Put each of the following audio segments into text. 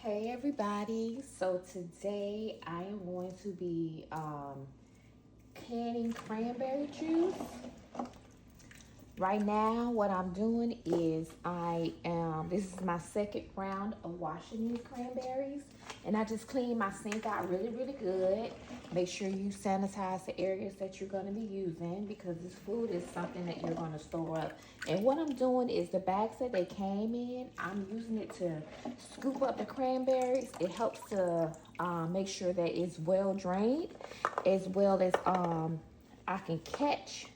Hey everybody, so today I am going to be canning cranberry juice. Right now what I'm doing is this is my second round of washing these cranberries, and I just clean my sink out really good. Make sure you sanitize the areas that you're going to be using, because this food is something that you're going to store up. And what I'm doing is the bags that they came in, I'm using it to scoop up the cranberries. It helps to make sure that it's well drained, as well as I can catch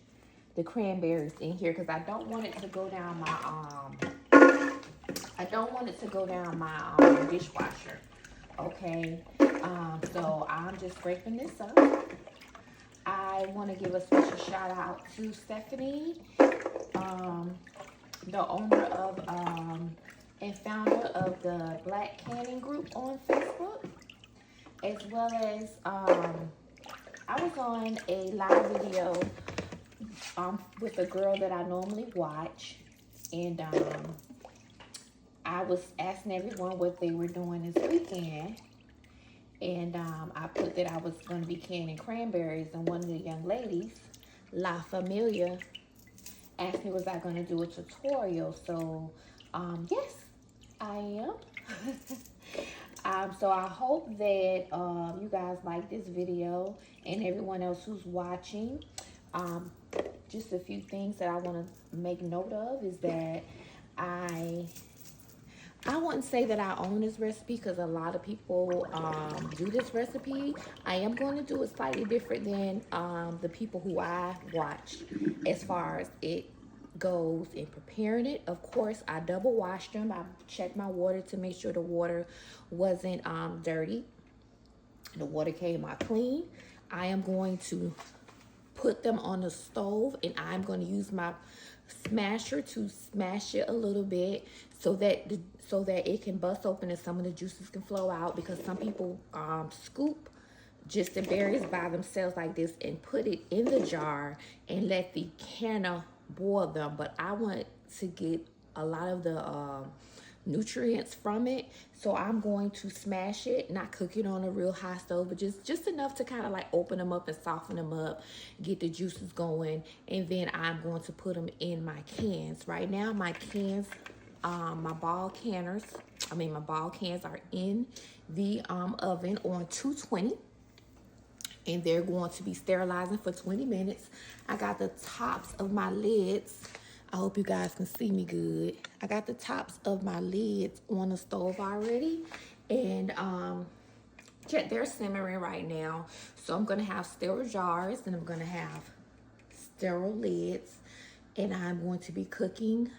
the cranberries in here, because I don't want it to go down my dishwasher. Okay, so I'm just scraping this up. I want to give a special shout out to Stephanie, the owner of and founder of the Black Canning Group on Facebook, as well as I was on a live video with a girl that I normally watch, and I was asking everyone what they were doing this weekend, and I put that I was going to be canning cranberries, and one of the young ladies, La Familia, asked me was I going to do a tutorial. So yes, I am. So I hope that you guys like this video, and everyone else who's watching. Just a few things that I want to make note of is that I wouldn't say that I own this recipe, because a lot of people do this recipe. I am going to do it slightly different than the people who I watch as far as it goes in preparing it. Of course, I double washed them. I checked my water to make sure the water wasn't dirty. The water came out clean. I am going to put them on the stove, and I'm going to use my smasher to smash it a little bit so that it can bust open and some of the juices can flow out, because some people scoop just the berries by themselves like this and put it in the jar and let the canner boil them. But I want to get a lot of the nutrients from it, so I'm going to smash it, not cook it on a real high stove, but just enough to kind of like open them up and soften them up, get the juices going, and then I'm going to put them in my cans. Right now my cans, my ball cans are in the oven on 220, and they're going to be sterilizing for 20 minutes. I got the tops of my lids. I hope you guys can see me good. I got the tops of my lids on the stove already, and they're simmering right now. So I'm gonna have sterile jars, and I'm gonna have sterile lids, and I'm going to be cooking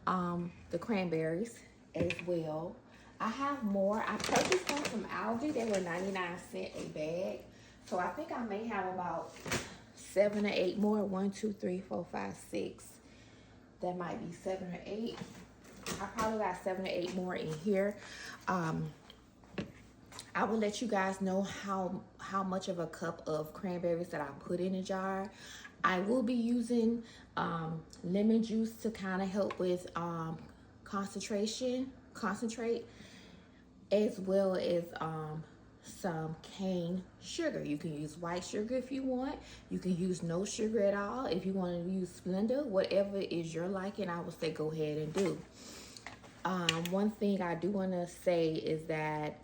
the cranberries as well. I have more. I purchased them from Aldi. They were 99 cents a bag. So I think I may have about 7 or 8 more. 1, 2, 3, 4, 5, 6. That might be 7 or 8. I probably got 7 or 8 more in here. I will let you guys know how much of a cup of cranberries that I put in a jar. I will be using lemon juice to kind of help with concentrate, as well as some cane sugar. You can use white sugar if you want. You can use no sugar at all. If you want to use Splenda, whatever is your liking, I would say go ahead and do. One thing I do want to say is that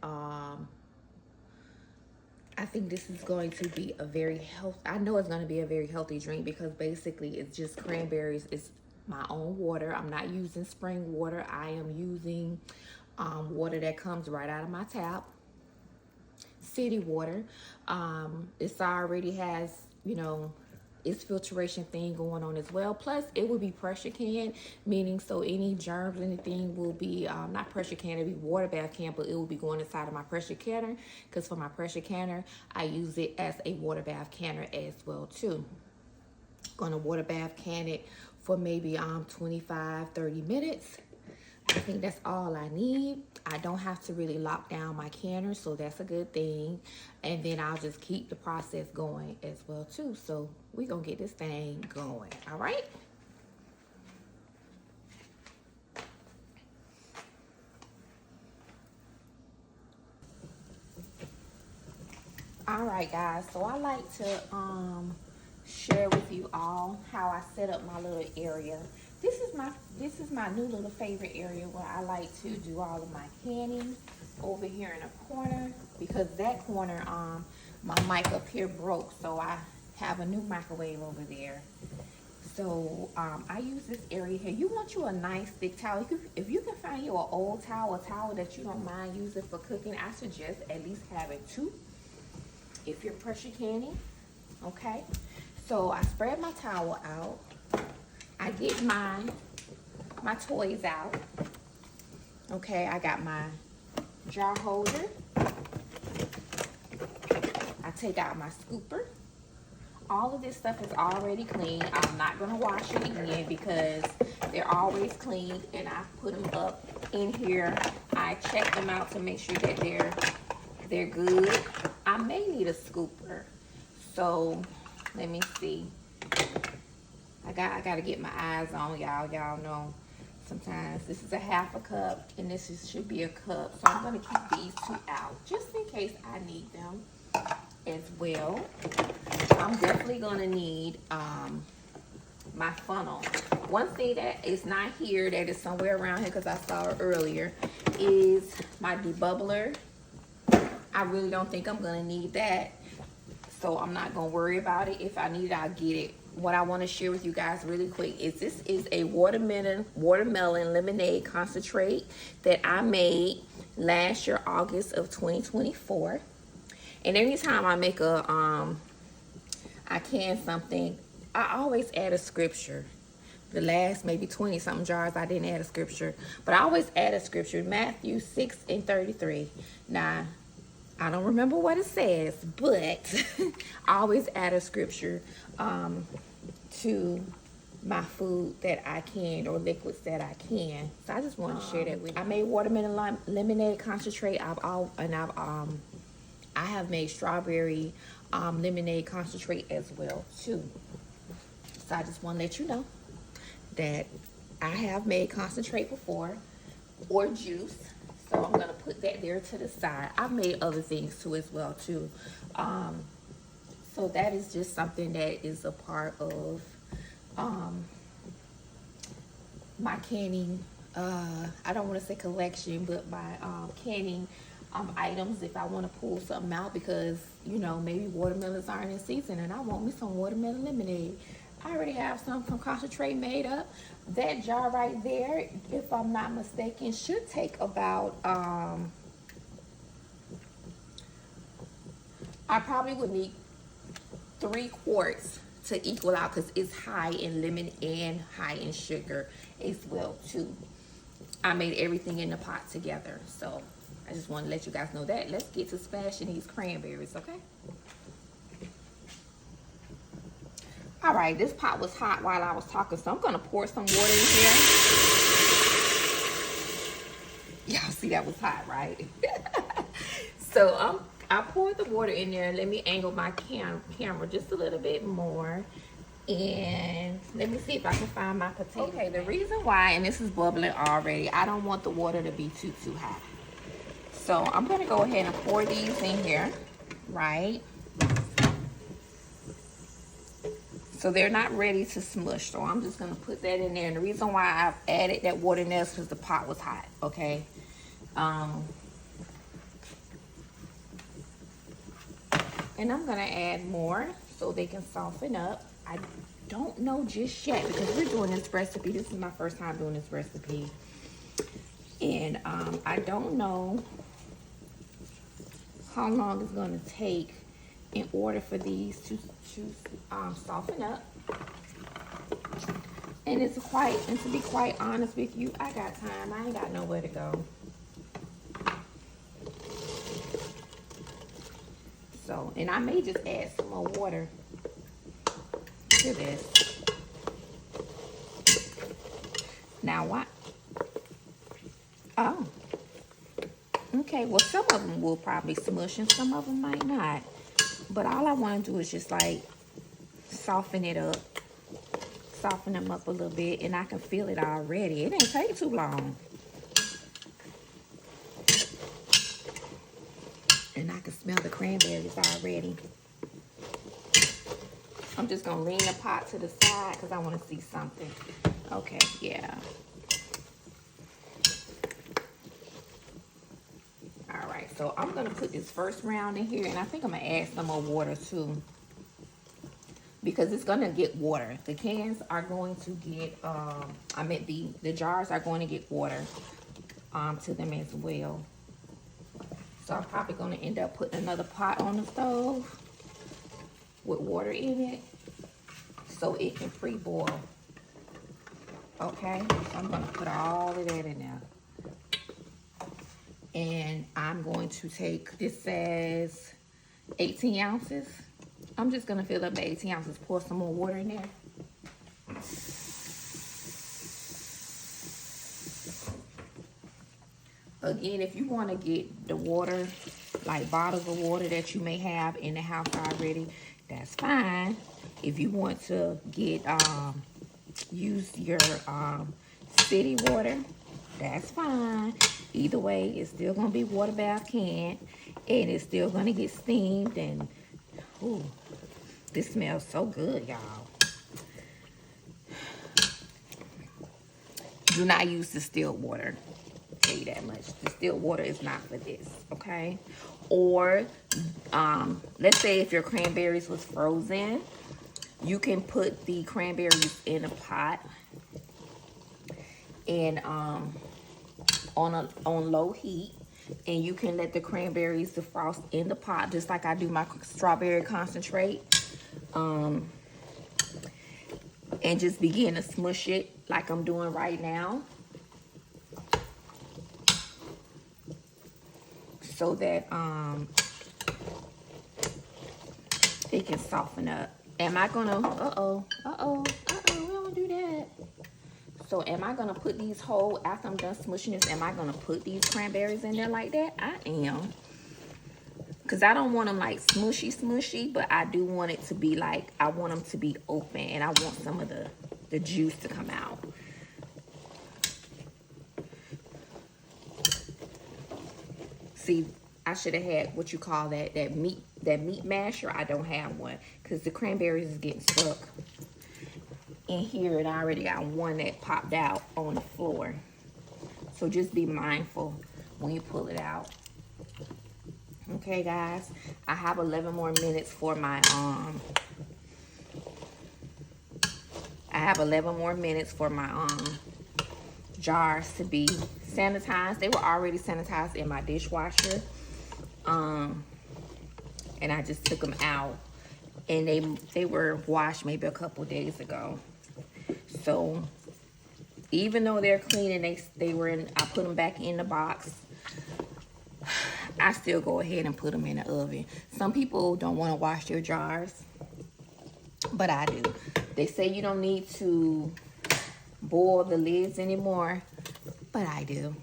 I think this is going to be a very I know it's going to be a very healthy drink, because basically it's just cranberries. It's my own water. I'm not using spring water. I am using water that comes right out of my tap, city water. It's already has, its filtration thing going on as well. Plus it will be pressure can, meaning so any germs, anything will be not pressure can, it'll be water bath can, but it will be going inside of my pressure canner, because for my pressure canner I use it as a water bath canner as well too. Gonna water bath can it for maybe 25-30 minutes. I think that's all I need. I don't have to really lock down my canner, so that's a good thing. And then I'll just keep the process going as well too. So we're gonna get this thing going, all right? All right, guys, so I like to share with you all how I set up my little area. This is my new little favorite area where I like to do all of my canning over here in a corner, because that corner my mic up here broke, so I have a new microwave over there. So I use this area here. You want you a nice thick towel. If you can find you an old towel, a towel that you don't mind using for cooking, I suggest at least having two if you're pressure canning. Okay, so I spread my towel out. I get my toys out. Okay, I got my jar holder. I take out my scooper. All of this stuff is already clean. I'm not gonna wash it again because they're always clean, and I put them up in here. I check them out to make sure that they're good. I may need a scooper, so let me see. I gotta get my eyes on y'all. Y'all know sometimes this is a half a cup and this should be a cup, so I'm gonna keep these two out just in case I need them as well. I'm definitely gonna need my funnel. One thing that is not here, that is somewhere around here because I saw it earlier, is my debubbler. I really don't think I'm gonna need that, so I'm not gonna worry about it. If I need it, I'll get it. What I want to share with you guys really quick is this is a watermelon lemonade concentrate that I made last year, August of 2024. And anytime I make I can something, I always add a scripture. The last maybe 20 something jars I didn't add a scripture, but I always add a scripture. Matthew 6:33. Now, I don't remember what it says, but I always add a scripture to my food that I can, or liquids that I can. So I just want to share that with you. I made watermelon lemonade concentrate. I have made strawberry lemonade concentrate as well too. So I just want to let you know that I have made concentrate before, or juice. So I'm gonna put that there to the side. I've made other things too as well too. So that is just something that is a part of my canning, I don't want to say collection, but my canning items. If I want to pull something out because, you know, maybe watermelons aren't in season and I want me some watermelon lemonade, I already have some concentrate made up. That jar right there, if I'm not mistaken, should take about I probably would need 3 quarts to equal out, because it's high in lemon and high in sugar as well too. I made everything in the pot together, so I just want to let you guys know that. Let's get to smashing these cranberries, okay? All right, this pot was hot while I was talking, so I'm gonna pour some water in here. Y'all see that was hot, right? So I poured the water in there. Let me angle my camera just a little bit more. And let me see if I can find my potato. Okay, the reason why, and this is bubbling already, I don't want the water to be too hot. So I'm gonna go ahead and pour these in here, right? So they're not ready to smush, so I'm just gonna put that in there. And the reason why I've added that water in there is because the pot was hot, okay? And I'm gonna add more so they can soften up. I don't know just yet because we're doing this recipe. This is my first time doing this recipe. And I don't know how long it's gonna take in order for these to soften up. And and to be quite honest with you, I got time. I ain't got nowhere to go. So, and I may just add some more water to this. Now what? Oh. Okay, well, some of them will probably smush and some of them might not. But all I want to do is just like soften it up. Soften them up a little bit, and I can feel it already. It didn't take too long. And I can smell the cranberries already. I'm just going to lean the pot to the side because I want to see something. Okay, yeah. All right, so I'm going to put this first round in here. And I think I'm going to add some more water too, because it's going to get water. The cans are going to get, the jars are going to get water to them as well. So I'm probably going to end up putting another pot on the stove with water in it so it can pre-boil. Okay, so I'm going to put all of that in there. And I'm going to take, this says 18 ounces. I'm just going to fill up the 18 ounces, pour some more water in there. Again, if you want to get the water, like bottles of water that you may have in the house already, that's fine. If you want to get, use your city water, that's fine. Either way, it's still going to be water bath can, and it's still going to get steamed, and ooh, this smells so good, y'all. Do not use distilled water. Tell you that much. Distilled water is not for this, okay? Or let's say if your cranberries was frozen, you can put the cranberries in a pot and on low heat, and you can let the cranberries defrost in the pot just like I do my strawberry concentrate, and just begin to smush it like I'm doing right now, so that it can soften up. Am I gonna, we don't wanna do that. So am I gonna put these whole, after I'm done smushing this, am I gonna put these cranberries in there like that? I am. Cause I don't want them like smushy, but I do want it to be like, I want them to be open, and I want some of the juice to come out. See, I should have had what you call that meat masher. I don't have one because the cranberries is getting stuck in here, and I already got one that popped out on the floor. So just be mindful when you pull it out. Okay, guys, I have 11 more minutes for my jars to be sanitized. They were already sanitized in my dishwasher. And I just took them out, and they were washed maybe a couple days ago. So even though they're clean and they were in, I put them back in the box, I still go ahead and put them in the oven. Some people don't want to wash their jars, but I do. They say you don't need to boil the lids anymore, but I do.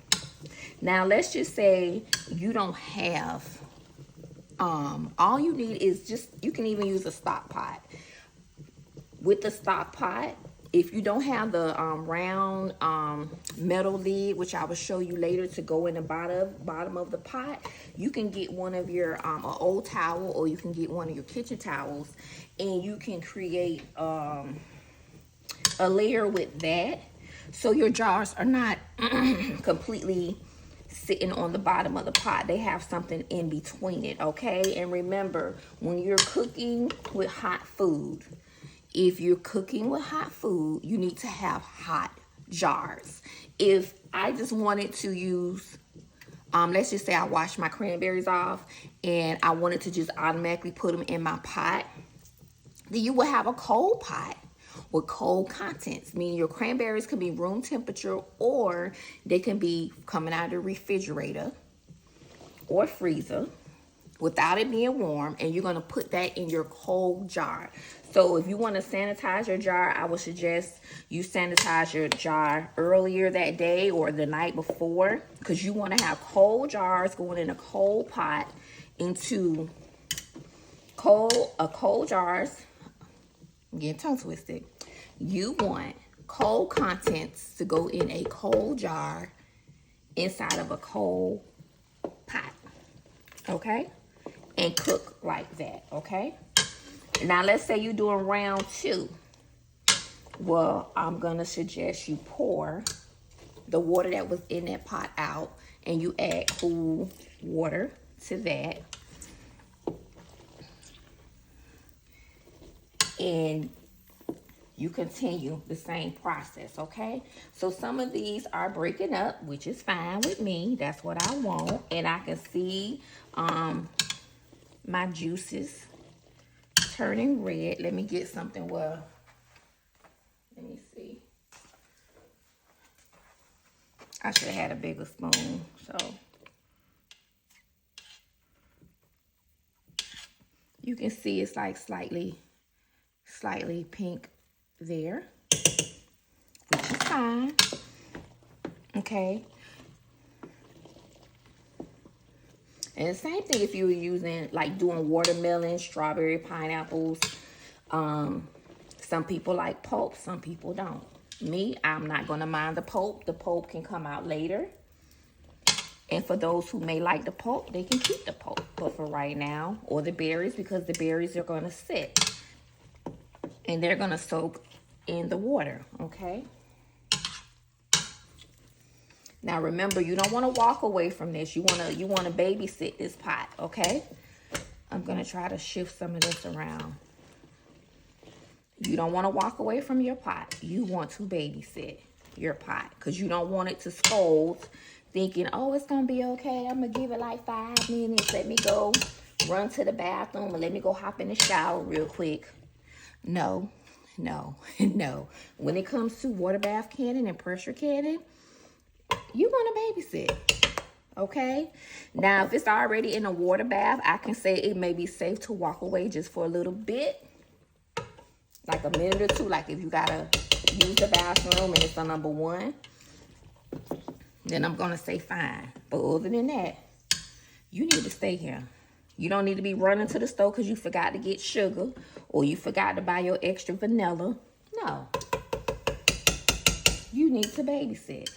Now let's just say you don't have, all you need is just, you can even use a stock pot. With the stock pot, if you don't have the round metal lid, which I will show you later, to go in the bottom of the pot, you can get one of your an old towel, or you can get one of your kitchen towels, and you can create a layer with that, so your jars are not completely sitting on the bottom of the pot. They have something in between it, okay? And remember, when you're cooking with hot food, if you're cooking with hot food, you need to have hot jars. If I just wanted to use, let's just say I washed my cranberries off and I wanted to just automatically put them in my pot, then you will have a cold pot with cold contents, meaning your cranberries can be room temperature, or they can be coming out of the refrigerator or freezer without it being warm, and you're going to put that in your cold jar. So if you want to sanitize your jar, I would suggest you sanitize your jar earlier that day or the night before, because you want to have cold jars going in a cold pot into cold jars. I'm getting tongue twisted. You want cold contents to go in a cold jar inside of a cold pot. Okay? and cook like that, okay? Now, let's say you're doing round 2. Well, I'm going to suggest you pour the water that was in that pot out, and you add cool water to that. And you continue the same process, okay? So some of these are breaking up, which is fine with me. That's what I want. And I can see my juices turning red. Let me get something where, let me see. I should have had a bigger spoon, so. You can see it's like slightly pink there, which is fine, okay? And the same thing if you were using, like doing watermelon, strawberry, pineapples. Some people like pulp, some people don't. Me, I'm not gonna mind the pulp. The pulp can come out later. And for those who may like the pulp, they can keep the pulp. But for right now, or the berries, because the berries are gonna sit. And they're gonna soak in the water, okay? Now remember, you don't want to walk away from this. You want to babysit this pot, okay? I'm gonna try to shift some of this around. You don't want to walk away from your pot. You want to babysit your pot because you don't want it to scold, thinking, oh, it's gonna be okay. I'm gonna give it like 5 minutes. Let me go run to the bathroom, and let me go hop in the shower real quick. No, no, no. When it comes to water bath canning and pressure canning, you want to babysit, okay? Now, if it's already in a water bath, I can say it may be safe to walk away just for a little bit, like a minute or 2. Like if you gotta use the bathroom and it's a number 1, then I'm gonna say fine. But other than that, you need to stay here. You don't need to be running to the store because you forgot to get sugar or you forgot to buy your extra vanilla. No. You need to babysit.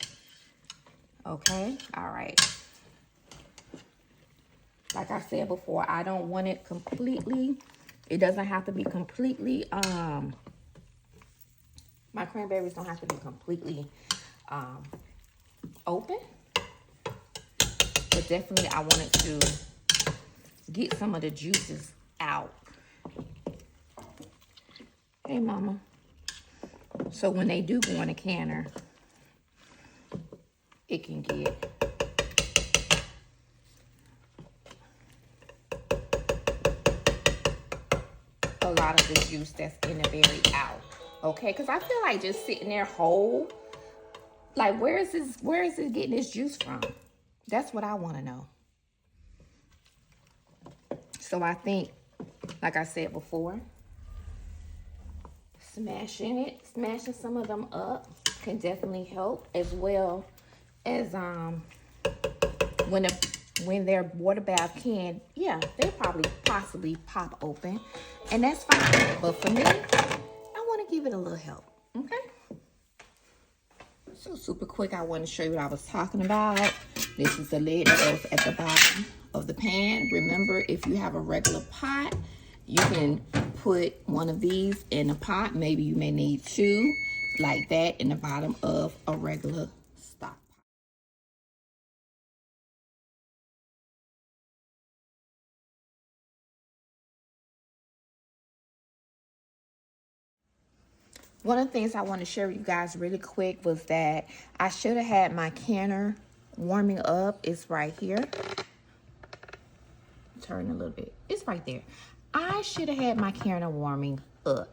Okay? All right. Like I said before, I don't want it completely. It doesn't have to be completely, my cranberries don't have to be completely open. But definitely I wanted to get some of the juices out. Hey, mama. So when they do go in a canner, it can get a lot of the juice that's in the berry out. Okay, because I feel like just sitting there whole, like where is it getting this juice from? That's what I want to know. So I think, like I said before, smashing some of them up can definitely help, as well as when their water bath can, yeah, they possibly pop open, and that's fine. But for me, I want to give it a little help. Okay. So super quick, I want to show you what I was talking about. This is the lid that goes at the bottom of the pan. Remember, if you have a regular pot, you can put one of these in a pot. Maybe you may need 2 like that in the bottom of a regular stock pot. One of the things I want to share with you guys really quick was that I should have had my canner warming up. It's right here. Turn a little bit. It's right there. I should have had my canner warming up.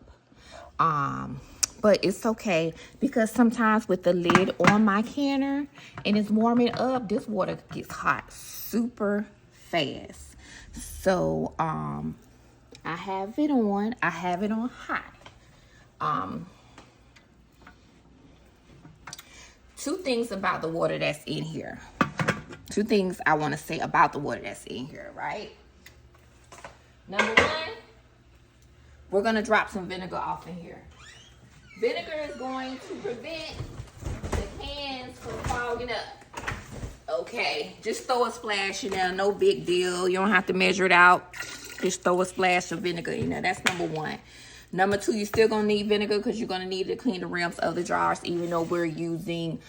But it's okay, because sometimes with the lid on my canner and it's warming up, this water gets hot super fast. So I have it on. I have it on high. 2 things about the water that's in here. 2 things I want to say about the water that's in here, right? Number 1, we're going to drop some vinegar off in here. Vinegar is going to prevent the cans from fogging up. Okay, just throw a splash in there, no big deal. You don't have to measure it out. Just throw a splash of vinegar in there. That's number one. Number two, you're still gonna need vinegar because you're gonna need it to clean the rims of the jars, even though we're using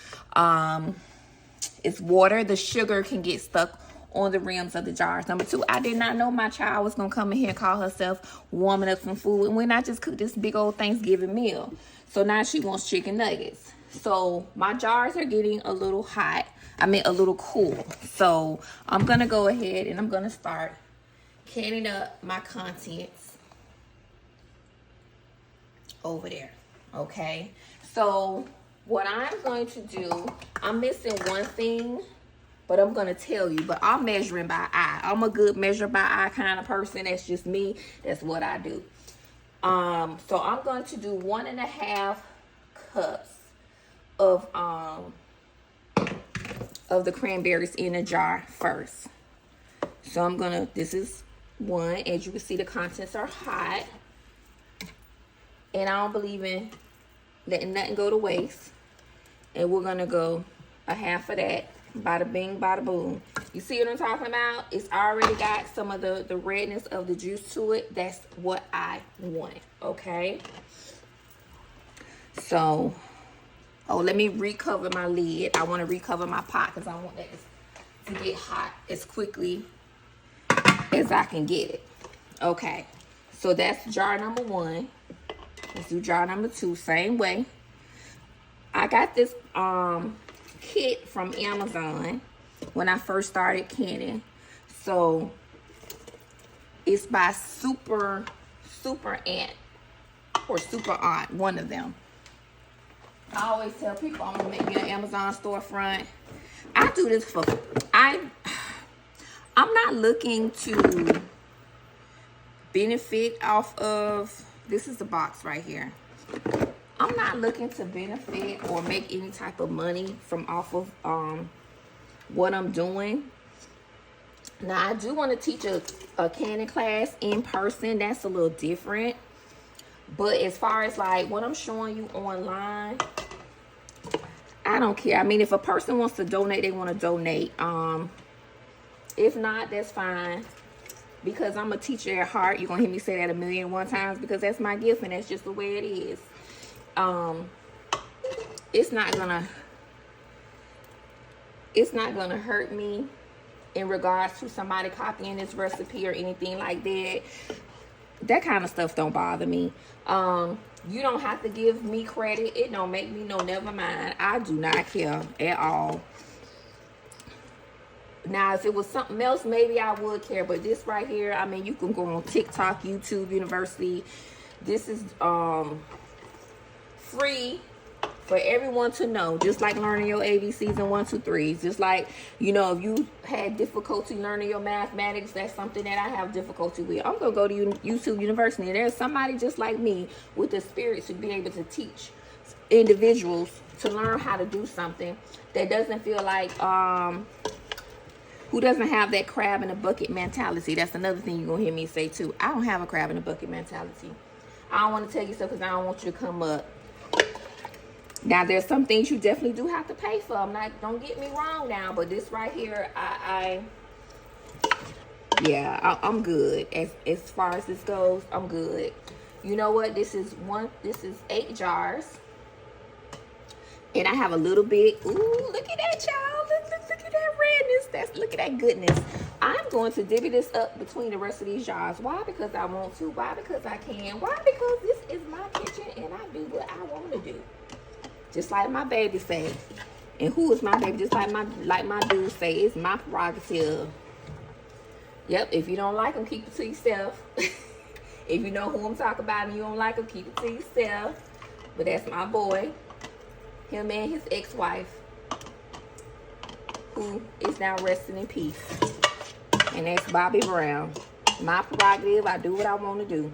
it's water. The sugar can get stuck on the rims of the jars. Number two, I did not know my child was gonna come in here and call herself warming up some food, and when I just cooked this big old Thanksgiving meal. So now she wants chicken nuggets. So my jars are getting a little hot. I mean, a little cool. So I'm gonna go ahead and I'm gonna start canning up my contents over there. Okay, so what I'm going to do, I'm missing one thing, but I'm gonna tell you. But I'm measuring by eye. I'm a good measure by eye kind of person. That's just me. That's what I do. So I'm going to do 1.5 cups of the cranberries in a jar first. So I'm gonna, this is one. As you can see, the contents are hot, and I don't believe in letting nothing go to waste. And we're gonna go a half of that. Bada bing, bada boom. You see what I'm talking about? It's already got some of the redness of the juice to it. That's what I want, okay? So, oh, let me recover my lid. I want to recover my pot because I want that to get hot as quickly as I can get it. Okay, so that's jar number one. Let's do jar number two, same way. I got this kit from Amazon when I first started canning. So it's by Super Aunt or Super Aunt, one of them. I always tell people I'm gonna make me an Amazon storefront. I do this for I'm not looking to benefit off of, this is the box right here. I'm not looking to benefit or make any type of money from off of what I'm doing. Now, I do want to teach a canning class in person. That's a little different. But as far as like what I'm showing you online, I don't care. I mean, if a person wants to donate, they want to donate. If not, that's fine. Because I'm a teacher at heart. You're going to hear me say that 1,000,001 times because that's my gift and that's just the way it is. It's not gonna hurt me in regards to somebody copying this recipe or anything like that. That kind of stuff don't bother me. You don't have to give me credit. It don't make me no never mind. I do not care at all. Now, if it was something else, maybe I would care. But this right here, I mean, you can go on TikTok, YouTube, University. This is free for everyone to know, just like learning your ABCs and 1, 2, 3s. Just like, you know, if you had difficulty learning your mathematics, that's something that I have difficulty with. I'm gonna go to YouTube University, and there's somebody just like me with the spirit to be able to teach individuals to learn how to do something that doesn't feel like who doesn't have that crab in a bucket mentality. That's another thing you're gonna hear me say too. I don't have a crab in a bucket mentality. I don't want to tell you so because I don't want you to come up. Now, there's some things you definitely do have to pay for. Don't get me wrong now, but this right here, I'm good. As far as this goes, I'm good. You know what? This is 8 jars. And I have a little bit. Ooh, look at that, y'all. Look at that redness. Look at that goodness. I'm going to divvy this up between the rest of these jars. Why? Because I want to. Why? Because I can. Why? Because this is my kitchen and I do what I want to do. Just like my baby say. And who is my baby? Just like my dude say, it's my prerogative. Yep, if you don't like them, keep it to yourself. If you know who I'm talking about and you don't like them, keep it to yourself. But that's my boy. Him and his ex-wife, who is now resting in peace. And that's Bobby Brown. My prerogative, I do what I want to do.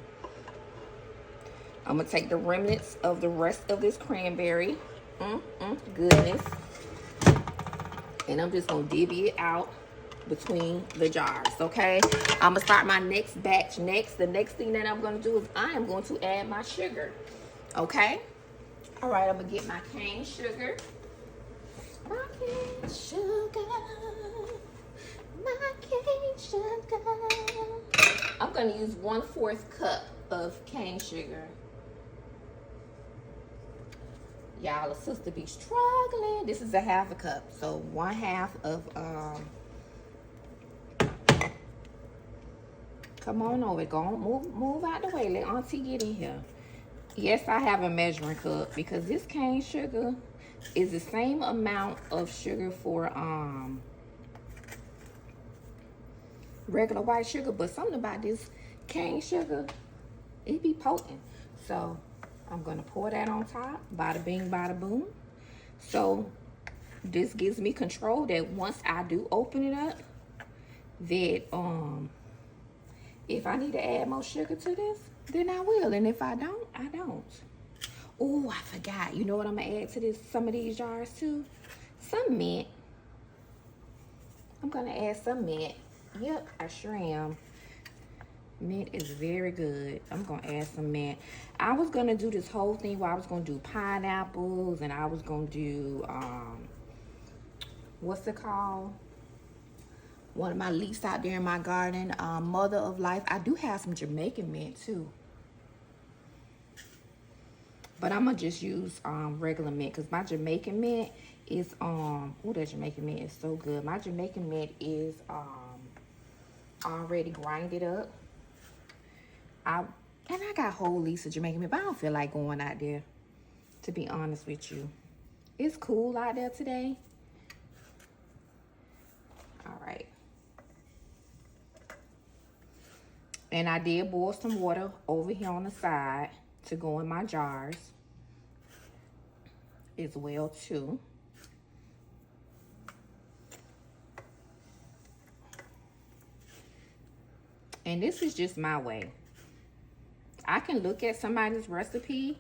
I'm going to take the remnants of the rest of this cranberry. Goodness. And I'm just going to divvy it out between the jars, okay? I'm going to start my next batch next. The next thing that I'm going to do is I am going to add my sugar, okay? All right, I'm going to get my cane sugar. My cane sugar. going to use 1/4 cup of cane sugar. Y'all, a sister be struggling. This is a 1/2 cup. So 1/2 of, come on over. Go on, move out the way. Let Auntie get in here. Yes, I have a measuring cup because this cane sugar is the same amount of sugar for regular white sugar, but something about this cane sugar, it be potent. So I'm gonna pour that on top. Bada bing, bada boom. So this gives me control that once I do open it up, that if I need to add more sugar to this, then I will. And if I don't, I don't. Oh, I forgot. You know what I'm gonna add to this? Some of these jars too? Some mint. I'm gonna add some mint. Yep, I sure am. Mint is very good. I'm gonna add some mint. I was gonna do this whole thing where I was gonna do pineapples and I was gonna do what's it called? One of my leeks out there in my garden, Mother of Life. I do have some Jamaican mint too. But I'm gonna just use regular mint because my Jamaican mint is oh, that Jamaican mint is so good. My Jamaican mint is already grinded up. I got whole leaves of Jamaican mint, but I don't feel like going out there, to be honest with you. It's cool out there today. All right. And I did boil some water over here on the side to go in my jars as well too. And this is just my way. I can look at somebody's recipe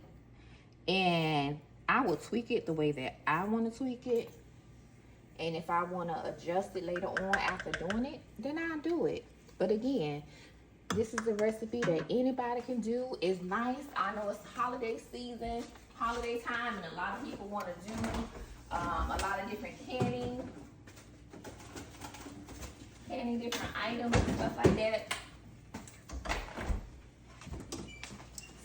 and I will tweak it the way that I want to tweak it. And if I want to adjust it later on after doing it, then I'll do it. But again, this is a recipe that anybody can do. It's nice. I know it's holiday season, holiday time, and a lot of people want to do a lot of different canning different items and stuff like that.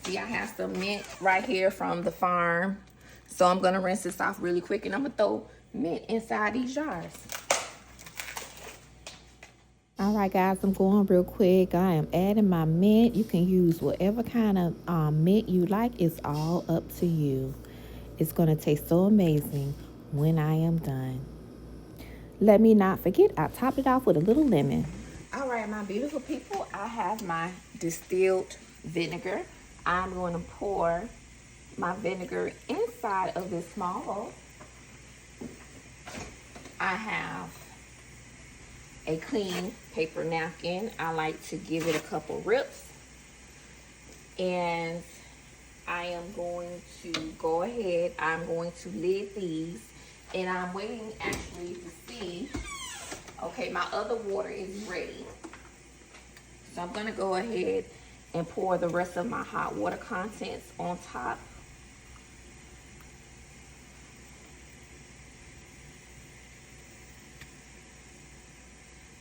See, I have some mint right here from the farm. So I'm going to rinse this off really quick, and I'm going to throw mint inside these jars. All right, guys, I'm going real quick. I am adding my mint. You can use whatever kind of mint you like. It's all up to you. It's going to taste so amazing when I am done. Let me not forget, I topped it off with a little lemon. All right, my beautiful people, I have my distilled vinegar. I'm going to pour my vinegar inside of this small bowl. I have a clean paper napkin. I like to give it a couple rips. And I am going to go ahead. I'm going to lid these. And I'm waiting actually to see. Okay, my other water is ready. So I'm going to go ahead and pour the rest of my hot water contents on top.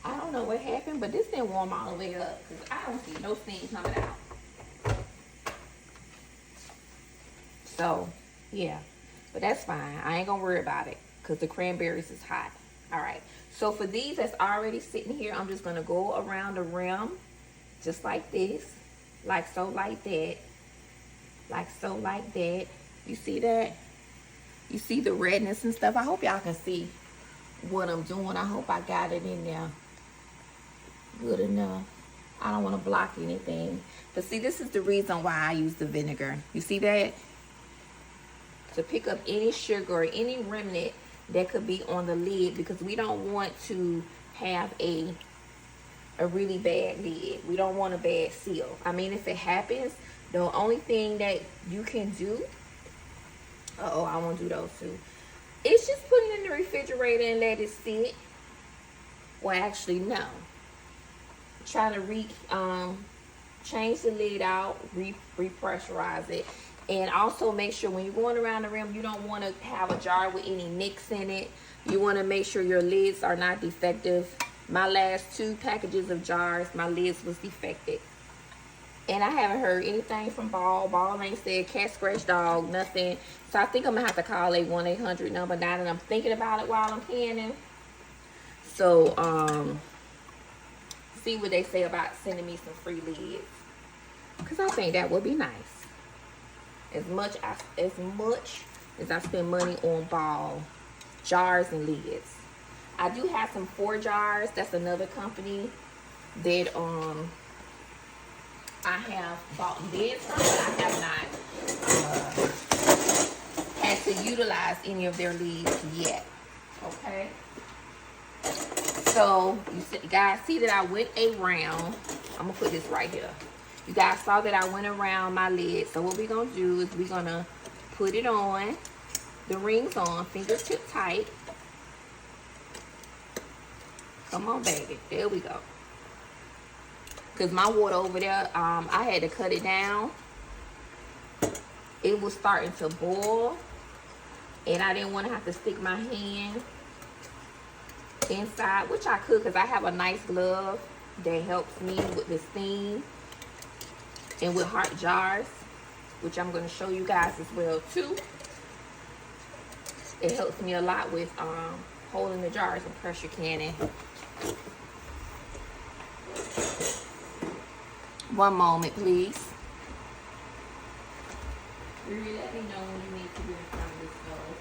I don't know what happened, but this didn't warm all the way up because I don't see no steam coming out. So, yeah. But that's fine. I ain't going to worry about it because the cranberries is hot. All right. So for these that's already sitting here, I'm just going to go around the rim just like this. Like so, like that. Like so, like that. You see that? You see the redness and stuff? I hope y'all can see what I'm doing. I hope I got it in there good enough. I don't want to block anything. But see, this is the reason why I use the vinegar. You see that? To pick up any sugar or any remnant that could be on the lid, because we don't want to have a really bad lid. We don't want a bad seal. I mean, if it happens, the only thing that you can do, uh-oh, I won't do those too, it's just put it in the refrigerator and let it sit. Well, actually, no. Try to change the lid out, repressurize it. And also make sure when you're going around the rim, you don't want to have a jar with any nicks in it. You want to make sure your lids are not defective. My last 2 packages of jars, my lids was defective. And I haven't heard anything from Ball. Ball ain't said cat scratch dog, nothing. So I think I'm gonna have to call a 1-800 number now that I'm thinking about it while I'm canning. So see what they say about sending me some free lids, because I think that would be nice. As much as I spend money on Ball jars and lids, I do have some 4 jars. That's another company that I have bought lids from, but I have not had to utilize any of their lids yet. Okay. So you guys see that I went around. I'm gonna put this right here. You guys saw that I went around my lid. So what we're gonna do is we're gonna put it on, the rings on, fingertip tight. Come on, baby. There we go. Because my water over there, I had to cut it down. It was starting to boil, and I didn't want to have to stick my hand inside, which I could because I have a nice glove that helps me with the steam and with hot jars, which I'm going to show you guys as well too. It helps me a lot with holding the jars and pressure canning. One moment, please. Let me know when you need to be in front of this stove.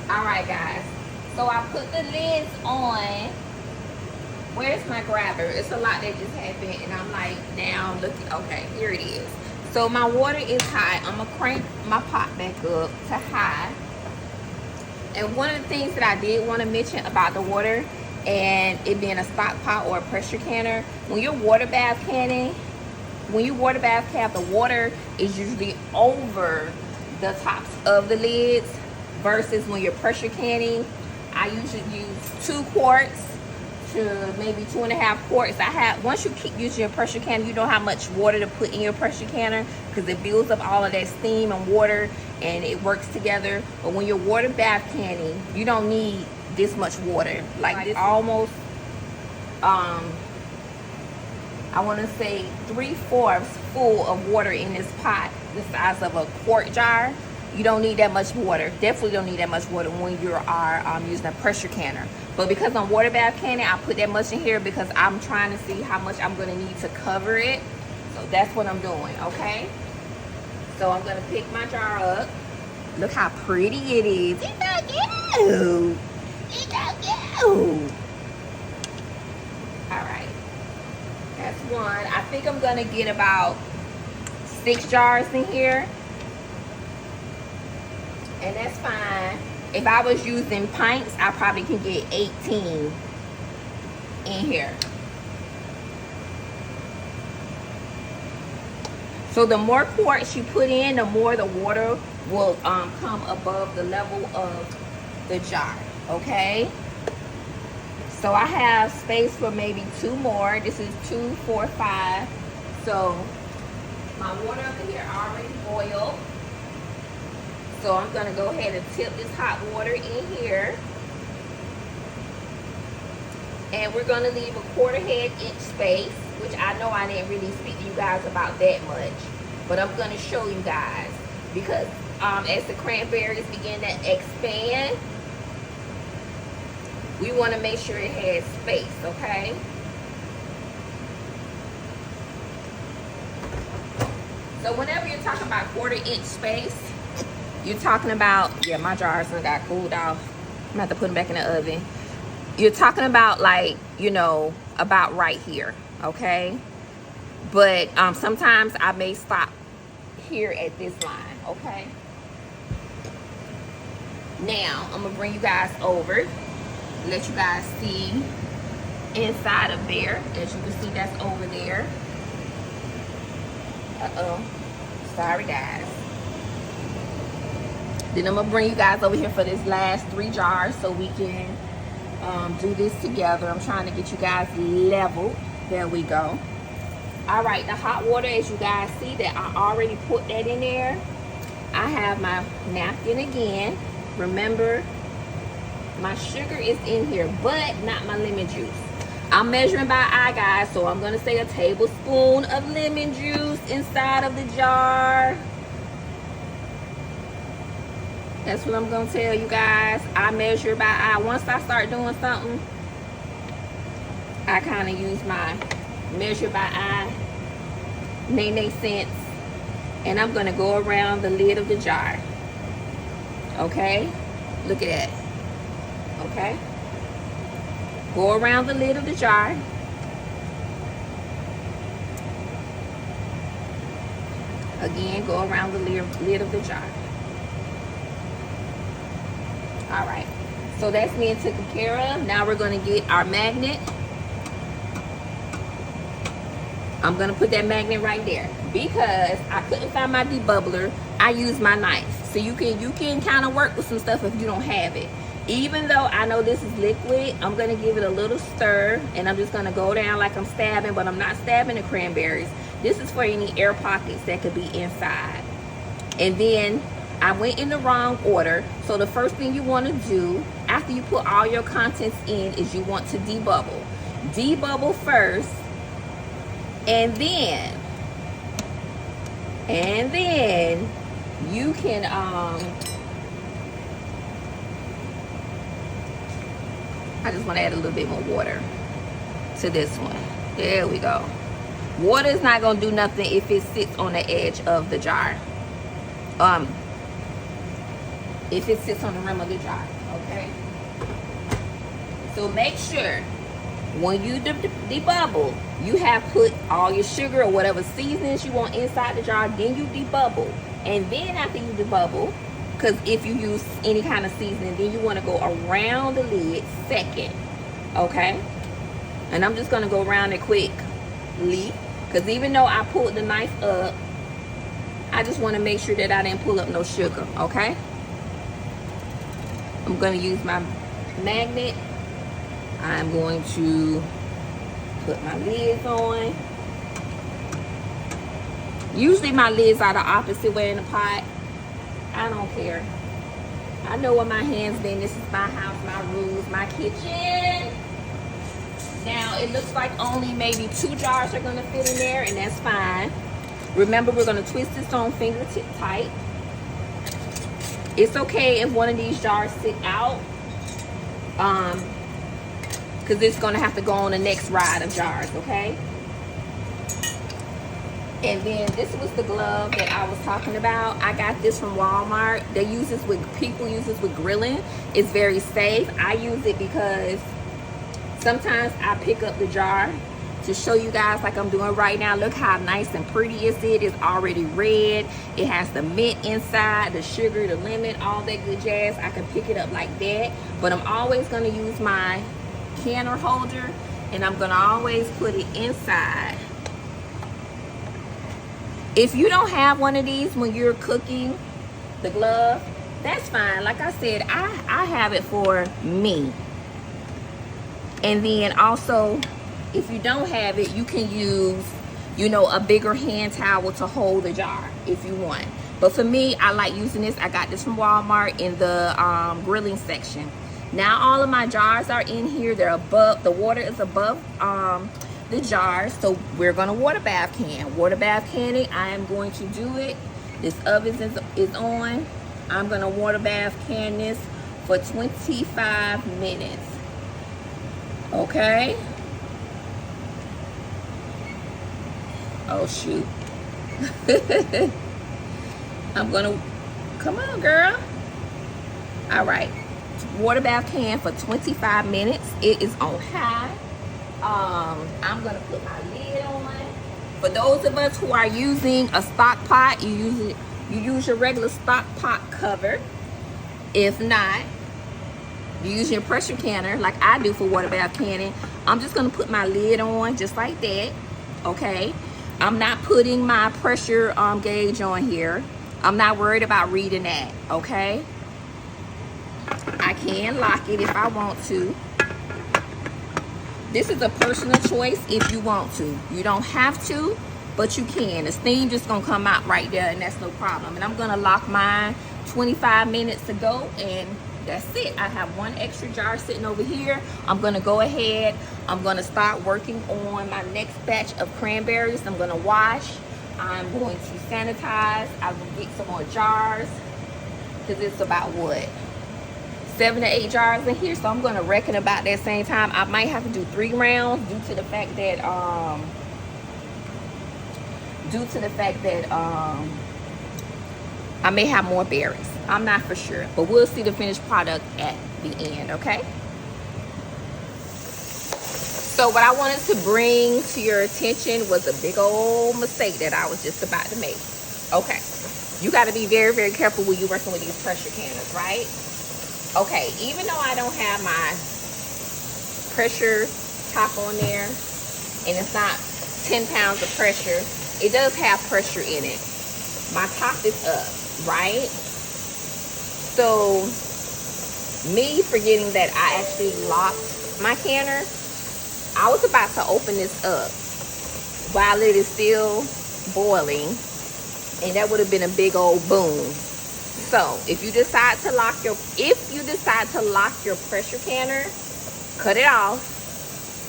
Alright guys, so I put the lids on. Where's my grabber? It's a lot that just happened and I'm like, now look, okay, here it is. So my water is high. I'm gonna crank my pot back up to high. And one of the things that I did want to mention about the water and it being a stock pot or a pressure canner, when you're water bath canning, when you water bath can, the water is usually over the tops of the lids versus when you're pressure canning. I usually use 2 quarts to maybe 2.5 quarts. Once you keep using your pressure canner, you know how much water to put in your pressure canner because it builds up all of that steam and water and it works together. But when you're water bath canning, you don't need this much water. Like this, almost I want to say 3/4 full of water in this pot, the size of a quart jar. You don't need that much water. Definitely don't need that much water when you are using a pressure canner. But because I'm water bath canning, I put that much in here because I'm trying to see how much I'm going to need to cover it. So that's what I'm doing, okay? So I'm going to pick my jar up. Look how pretty it is. It's so cute. It's so cute. All right. That's one. I think I'm going to get about 6 jars in here. And that's fine. If I was using pints, I probably can get 18 in here. So the more quarts you put in, the more the water will come above the level of the jar, okay? So I have space for maybe 2 more. This is 2, 4, 5. So my water over here already boiled. So I'm going to go ahead and tip this hot water in here. And we're going to leave a 1/4 inch space, which I know I didn't really speak to you guys about that much. But I'm going to show you guys because as the cranberries begin to expand, we want to make sure it has space, okay? So whenever you're talking about 1/4 inch space, you're talking about, yeah, my jars got cooled off. I'm gonna have to put them back in the oven. You're talking about like, you know, about right here, okay? But sometimes I may stop here at this line, okay? Now, I'm gonna bring you guys over, let you guys see inside of there. As you can see, that's over there. Uh-oh, sorry guys. Then I'm gonna bring you guys over here for this last 3 jars so we can do this together. I'm trying to get you guys leveled. There we go. All right, the hot water, as you guys see that I already put that in there. I have my napkin again. Remember, my sugar is in here, but not my lemon juice. I'm measuring by eye, guys, so I'm gonna say a tablespoon of lemon juice inside of the jar. That's what I'm gonna tell you guys. I measure by eye. Once I start doing something, I kind of use my measure by eye, nay sense, and I'm gonna go around the lid of the jar. Okay, look at that. Okay, go around the lid of the jar. Again, go around the lid of the jar. All right, so that's being taken care of. Now we're going to get our magnet. I'm going to put that magnet right there because I couldn't find my debubbler. I used my knife. So you can kind of work with some stuff if you don't have it. Even though I know this is liquid, I'm going to give it a little stir, and I'm just going to go down like I'm stabbing, but I'm not stabbing the cranberries. This is for any air pockets that could be inside. And then I went in the wrong order. So the first thing you want to do after you put all your contents in is you want to debubble. Debubble first, and then you can I just want to add a little bit more water to this one. There we go. Water is not going to do nothing if it sits on the edge of the jar. If it sits on the rim of the jar, okay? So make sure when you debubble, you have put all your sugar or whatever seasonings you want inside the jar, then you debubble. And then after you debubble, because if you use any kind of seasoning, then you want to go around the lid second, okay? And I'm just going to go around it quickly, because even though I pulled the knife up, I just want to make sure that I didn't pull up no sugar, okay? I'm going to use my magnet. I'm going to put my lids on. Usually my lids are the opposite way in the pot. I don't care. I know where my hands been. This is my house, my rules, my kitchen. Now, it looks like only maybe 2 jars are going to fit in there, and that's fine. Remember, we're going to twist this on fingertip tight. It's okay if one of these jars sit out, because it's going to have to go on the next ride of jars, okay? And then this was the glove that I was talking about. I got this from Walmart. People use this with grilling. It's very safe. I use it because sometimes I pick up the jar to show you guys like I'm doing right now. Look how nice and pretty is it. It's already red. It has the mint inside, the sugar, the lemon, all that good jazz. I can pick it up like that. But I'm always going to use my canner holder, and I'm going to always put it inside. If you don't have one of these when you're cooking the glove, that's fine. Like I said, I have it for me. And then also, if you don't have it, you can use, you know, a bigger hand towel to hold the jar if you want. But for me, I like using this. I got this from Walmart in the grilling section. Now all of my jars are in here. They're above, the water is above the jars. So we're gonna water bath can. Water bath canning, I am going to do it. This oven is on. I'm gonna water bath can this for 25 minutes. Okay? Oh shoot. I'm gonna, come on girl. All right, water bath can for 25 minutes. It is on high. I'm gonna put my lid on. For those of us who are using a stock pot, you use your regular stock pot cover. If not, you use your pressure canner like I do for water bath canning. I'm just gonna put my lid on just like that, okay? I'm not putting my pressure gauge on here. I'm not worried about reading that, okay? I can lock it if I want to. This is a personal choice if you want to. You don't have to, but you can. The steam just gonna come out right there, and that's no problem. And I'm gonna lock mine 25 minutes to go, and that's it. I have one extra jar sitting over here. I'm gonna go ahead. I'm gonna start working on my next batch of cranberries. I'm gonna wash. I'm going to sanitize. I will get some more jars because it's about what, 7 to 8 jars in here. So I'm gonna reckon about that same time. I might have to do 3 rounds due to the fact that I may have more berries. I'm not for sure, but we'll see the finished product at the end, okay? So what I wanted to bring to your attention was a big old mistake that I was just about to make. Okay, you got to be very, very careful when you're working with these pressure canners, right? Okay, even though I don't have my pressure top on there, and it's not 10 pounds of pressure, it does have pressure in it. My top is up, right? So me forgetting that I actually locked my canner, I was about to open this up while it is still boiling, and that would have been a big old boom. So if you decide to lock your pressure canner, cut it off,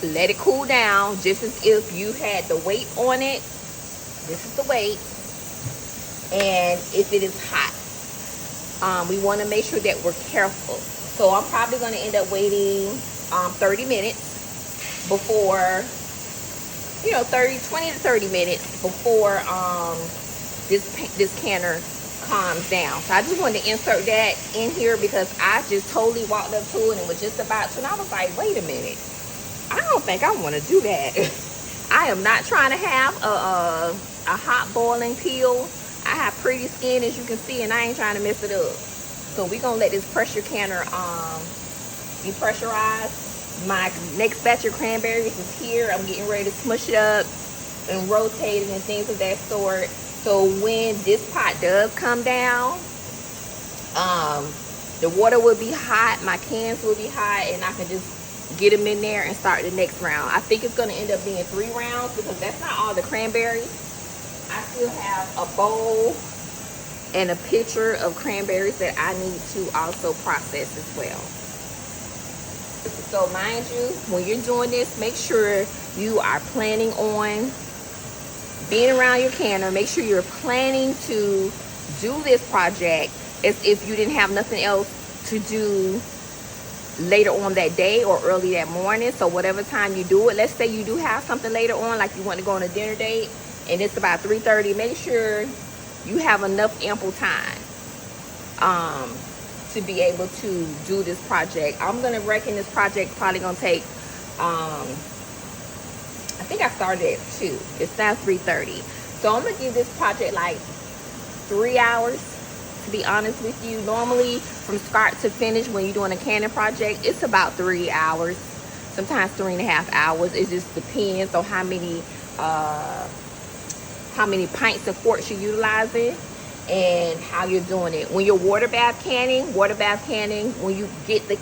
let it cool down, just as if you had the weight on it. This is the weight, and if it is hot, we want to make sure that we're careful. So I'm probably going to end up waiting 30 minutes before, 20 to 30 minutes before this canner calms down. So I just wanted to insert that in here because I just totally walked up to it and was just about to, and I was like, wait a minute, I don't think I want to do that. I am not trying to have a hot boiling peel. I have pretty skin, as you can see, and I ain't trying to mess it up. So we're gonna let this pressure canner be pressurized. My next batch of cranberries is here. I'm getting ready to smush it up and rotate it and things of that sort. So when this pot does come down, the water will be hot, my cans will be hot, and I can just get them in there and start the next round. I think it's going to end up being 3 rounds because that's not all the cranberries. I still have a bowl and a pitcher of cranberries that I need to also process as well. So mind you, when you're doing this, make sure you are planning on being around your canner. Make sure you're planning to do this project as if you didn't have nothing else to do later on that day or early that morning. So whatever time you do it, let's say you do have something later on, like you want to go on a dinner date and it's about 3:30, make sure you have enough ample time to be able to do this project. I'm gonna reckon this project probably gonna take I think I started at 2. It's now 3:30. So I'm gonna give this project like 3 hours, to be honest with you. Normally from start to finish when you're doing a canning project, it's about 3 hours, sometimes 3.5 hours. It just depends on how many pints and quarts you're utilizing and how you're doing it. When you're water bath canning, when you get the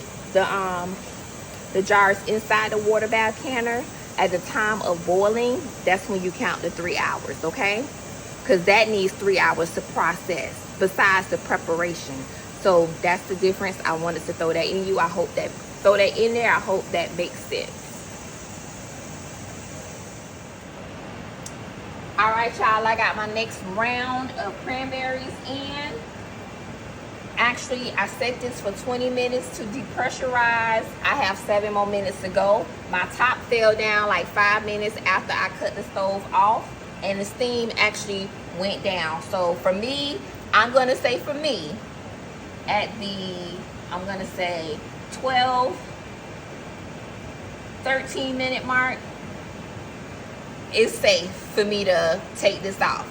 jars inside the water bath canner, at the time of boiling, that's when you count the 3 hours, okay? Because that needs 3 hours to process besides the preparation. So that's the difference. I wanted to throw that in you. I hope that I hope that makes sense. All right, y'all, I got my next round of cranberries in. Actually, I set this for 20 minutes to depressurize. I have 7 more minutes to go. My top fell down like 5 minutes after I cut the stove off, and the steam actually went down. So for me, I'm gonna say for me, at the, I'm gonna say 12, 13 minute mark, it's safe for me to take this off.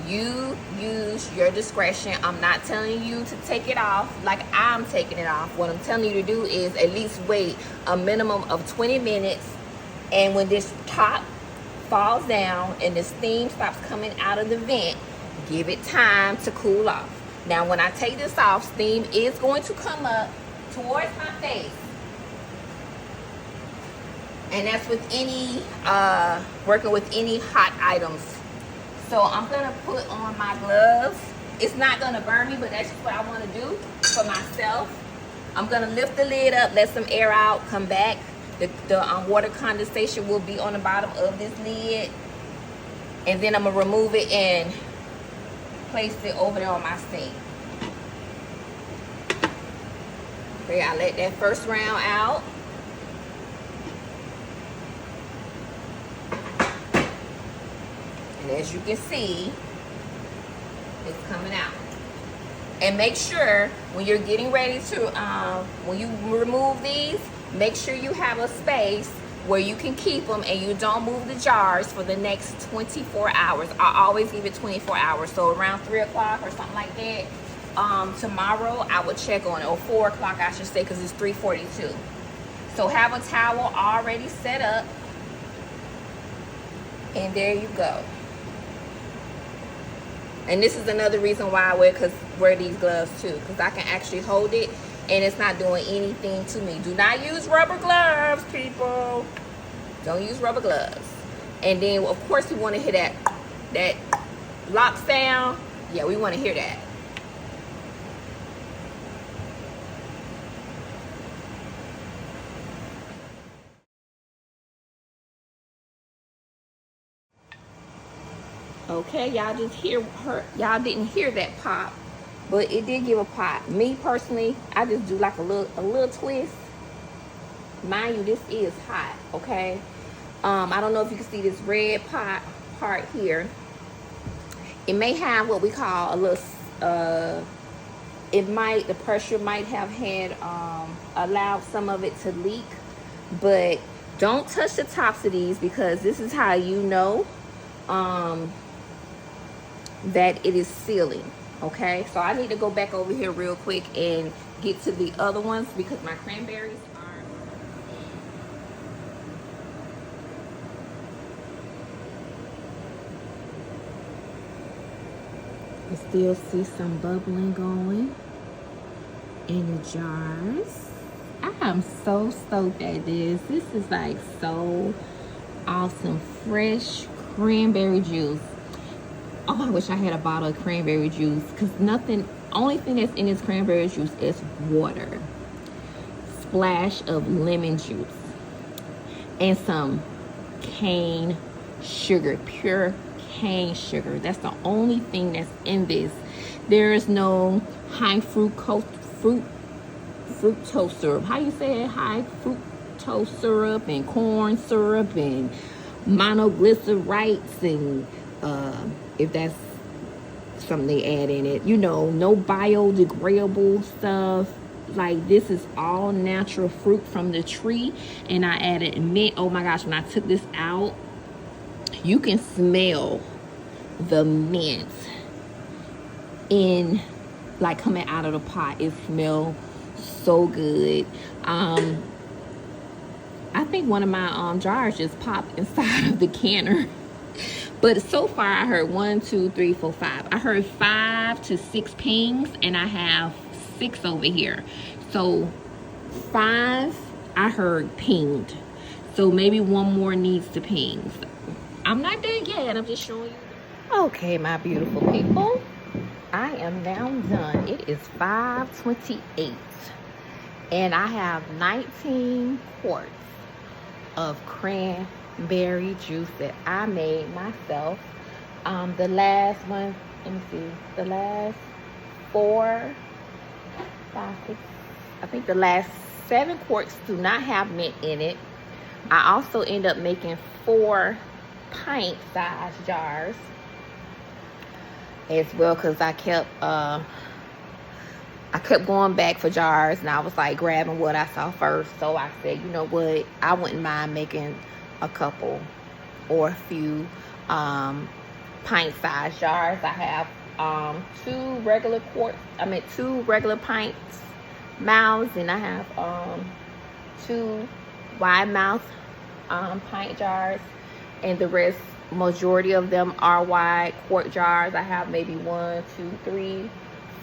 You use your discretion. I'm not telling you to take it off like I'm taking it off. What I'm telling you to do is at least wait a minimum of 20 minutes. And when this top falls down and the steam stops coming out of the vent, give it time to cool off. Now, when I take this off, steam is going to come up towards my face. And that's with any, working with any hot items. So I'm gonna put on my gloves. It's not gonna burn me, but that's just what I wanna do for myself. I'm gonna lift the lid up, let some air out, come back. The water condensation will be on the bottom of this lid. And then I'm gonna remove it and place it over there on my sink. Okay, I let that first round out. And as you can see, it's coming out. And make sure when you're getting ready to, when you remove these, make sure you have a space where you can keep them and you don't move the jars for the next 24 hours. I always give it 24 hours. So around 3 o'clock or something like that, tomorrow I will check on it, or 4 o'clock I should say, because it's 3:42. So have a towel already set up, and there you go. And this is another reason why I wear these gloves too, because I can actually hold it and it's not doing anything to me. Do not use rubber gloves, people. Don't use rubber gloves. And then of course we want to hear that lock sound. Yeah, we want to hear that. Okay, y'all just hear her. Y'all didn't hear that pop, but it did give a pop. Me personally, I just do like a little twist. Mind you, this is hot, okay? I don't know if you can see this red pot part here. It may have what we call a little, the pressure might have had, allowed some of it to leak, but don't touch the tops of these, because this is how you know, that it is sealing. Okay, so I need to go back over here real quick and get to the other ones, because my cranberries are, you still see some bubbling going in the jars. I am so stoked at this. This is like so awesome. Fresh cranberry juice. Oh, I wish I had a bottle of cranberry juice, because only thing that's in this cranberry juice is water, splash of lemon juice, and some cane sugar, pure cane sugar. That's the only thing that's in this. There is no high fructose syrup. How you say it? High fructose syrup and corn syrup and monoglycerites and if that's something they add in it, you know, no biodegradable stuff. Like, this is all natural fruit from the tree. And I added mint. Oh my gosh, when I took this out, you can smell the mint in, like, coming out of the pot. It smells so good. I think one of my jars just popped inside of the canner. But so far I heard 1, 2, 3, 4, 5. I heard 5 to 6 pings, and I have 6 over here. So 5 I heard pinged. So maybe one more needs to ping. I'm not done yet. I'm just showing you. Okay, my beautiful people. I am now done. It is 5:28. And I have 19 quarts of cranberry juice that I made myself. The last one, let me see, the last 4, 5, 6, I think the last 7 quarts do not have mint in it. I also end up making 4 pint size jars as well, because I kept going back for jars, and I was like grabbing what I saw first. So I said, you know what, I wouldn't mind making a couple or a few pint size jars. I have 2 regular pints mouths, and I have 2 wide mouth pint jars, and the rest, majority of them are wide quart jars. I have maybe 1, 2, 3,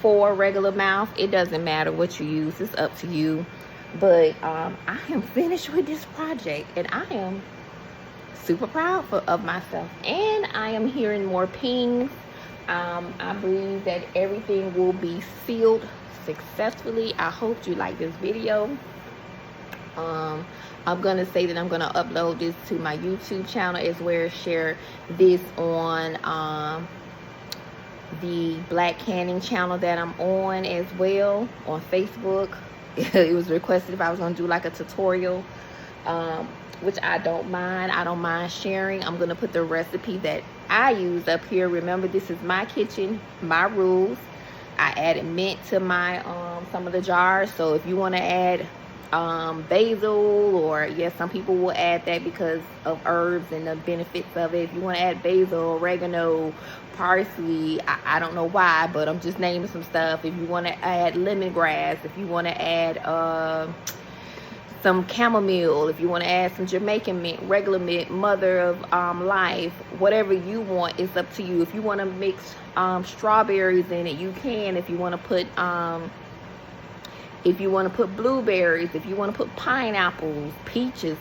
4 regular mouth. It doesn't matter what you use, it's up to you. But I am finished with this project, and I am super proud of myself. And I am hearing more pings. I believe that everything will be sealed successfully. I hope you like this video. I'm gonna say that I'm gonna upload this to my YouTube channel as well as share this on the Black Canning channel that I'm on as well on Facebook. It was requested if I was gonna do like a tutorial, which I don't mind. I don't mind sharing. I'm gonna put the recipe that I use up here. Remember, this is my kitchen, my rules. I added mint to my some of the jars, so if you want to add basil, or yes, some people will add that because of herbs and the benefits of it. If you want to add basil, oregano, parsley, I don't know why, but I'm just naming some stuff. If you want to add lemongrass, if you want to add some chamomile, if you want to add some Jamaican mint, regular mint, mother of life, whatever you want, it's up to you. If you want to mix strawberries in it, you can. If you want to put blueberries, if you want to put pineapples, peaches,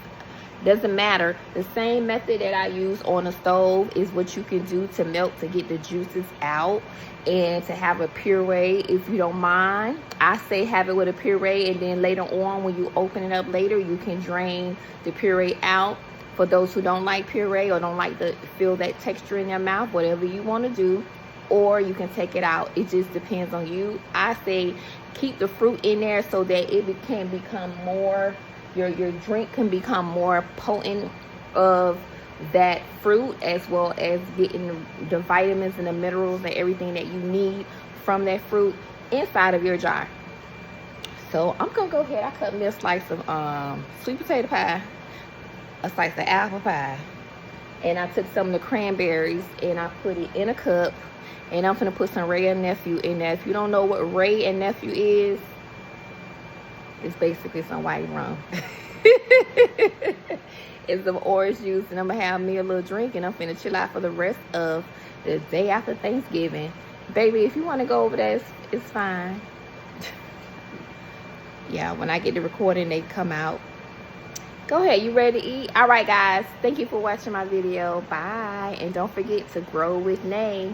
doesn't matter. The same method that I use on the stove is what you can do to melt to get the juices out and to have a puree if you don't mind. I say have it with a puree, and then later on when you open it up later, you can drain the puree out. For those who don't like puree or don't like to feel that texture in their mouth, whatever you want to do, or you can take it out. It just depends on you. I say keep the fruit in there so that it can become more, your drink can become more potent of that fruit, as well as getting the vitamins and the minerals and everything that you need from that fruit inside of your jar. So I'm gonna go ahead. I cut me a slice of sweet potato pie, a slice of apple pie, and I took some of the cranberries and I put it in a cup. And I'm gonna put some Ray and Nephew in there. If you don't know what Ray and Nephew is, it's basically some white rum. It's some orange juice, and I'm gonna have me a little drink, and I'm finna chill out for the rest of the day after Thanksgiving. Baby, if you wanna go over there, it's fine. Yeah, when I get the recording, they come out. Go ahead, you ready to eat? All right, guys, thank you for watching my video. Bye, and don't forget to grow with Nay.